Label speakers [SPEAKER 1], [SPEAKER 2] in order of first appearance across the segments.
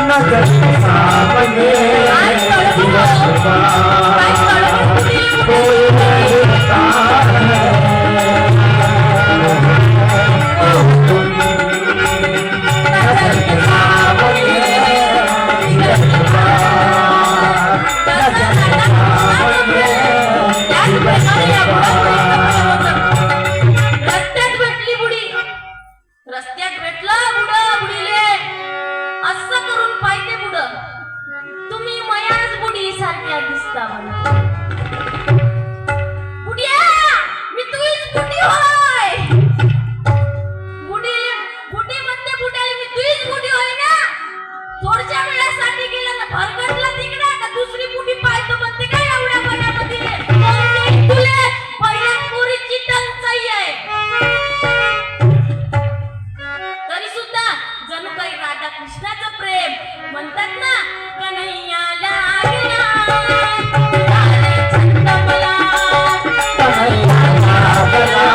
[SPEAKER 1] नजर के सामने कोई रहता है नजर के सामने
[SPEAKER 2] रस्त्यात भेटली बुडी रस्त्यात भेटला बुडा बुडीले असं करून पाहिजे बुड तुम्ही मयाच बुडी सारख्या दिसता मला बुडिया मी तुझीच बुडी होय बुडीले बुडी म्हणते बुडाले मी तुझीच बुडी होय ना थोडच्या वेळासाठी गेला ना भरगटला तिकडे का दुसरी बुडी पाहतो म्हणते काय एवढ्या बनामध्ये तुले पहिल्या पुरीची टंचाई आहे तरी सुद्धा जणू काही राधा कृष्णाचं प्रेम म्हणतात ना कन्हैया लागला तुझारे छंद मला
[SPEAKER 1] कन्हैया लागला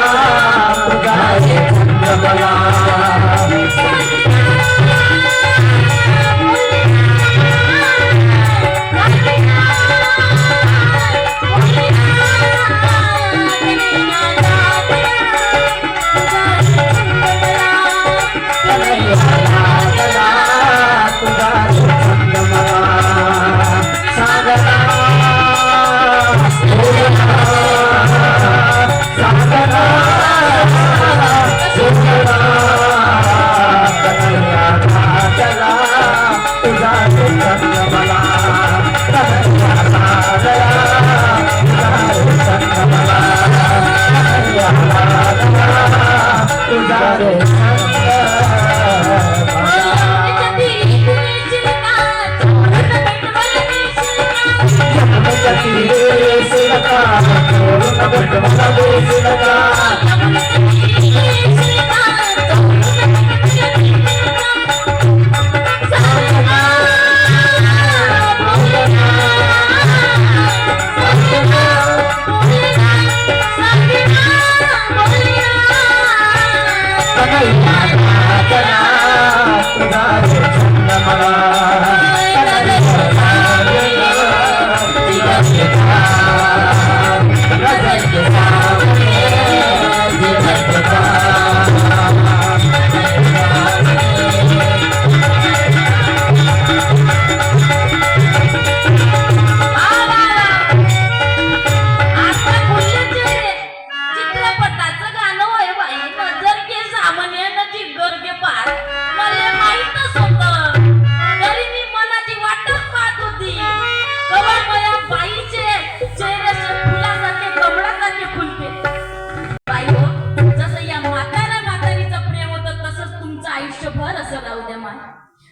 [SPEAKER 1] तुझारे छंद मला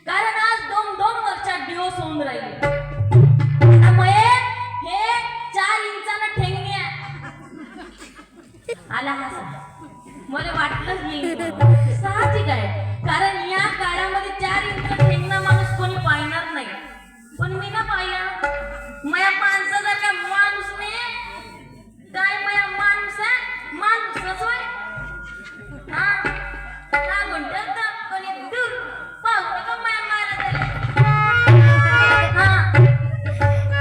[SPEAKER 2] कारण आज 2-2 वर्षात डिवोर्स होऊन राहिले त्यामुळे हे 4 इंचानं ठेंगण्या आला हा मला वाटलंच नाही साहजिक आहे कारण या काळामध्ये 4 इंच ठेंगणा माणूस कोणी पाहणार नाही पण मी ना पाहिला माया माणसासारखा माणूस नाही काय माया माणूस आहे माणूसच होय हा काय म्हणतात कोणी दूर पाहू नका माया मारा हा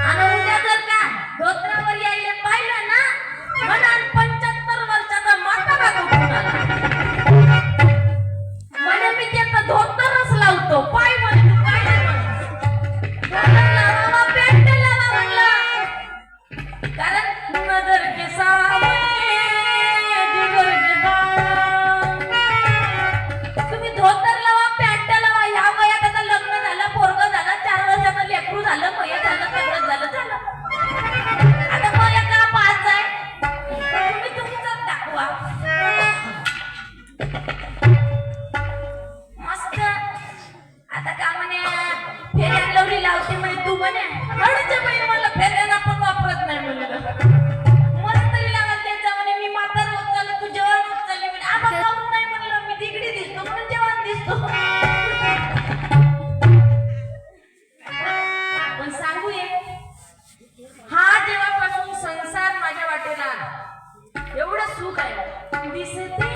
[SPEAKER 2] आणि उद्या जर का धोत्रावर यायले पाहिलं ना म्हणा 75 वर्षाचा माता बाबा उठून आला म्हणे मी त्याचा धोतरच लावतो पाय म्हणे तू काय नाही लावा पॅन्ट लावा म्हणलं कारण नजर के सामने जिगर के बाम तुम्ही धोतर लावा पॅन्ट लावा या वयात आता लग्न झालं पोरगं झालं 4 वर्षाचं लेकरू झालं मय झालं सगळं झालं आता मला का पाच आहे तुम्ही तुमचं दाखवा मस्त आता का म्हणे फेऱ्या लवली लावते म्हणे तू म्हणे अडचे म्हणे मला फेऱ्याला पण वापरत नाही म्हणलं मला तरी लावायला द्यायचा म्हणे मी म्हातार होत चाललं तू जेवण होत चालली म्हणे आम्हाला लावून नाही म्हणलं मी तिकडे दिसतो म्हणून जेवण दिसतो पण सांगू हा जेव्हापासून संसार माझ्या वाटेला आला एवढं सुख आहे दिसते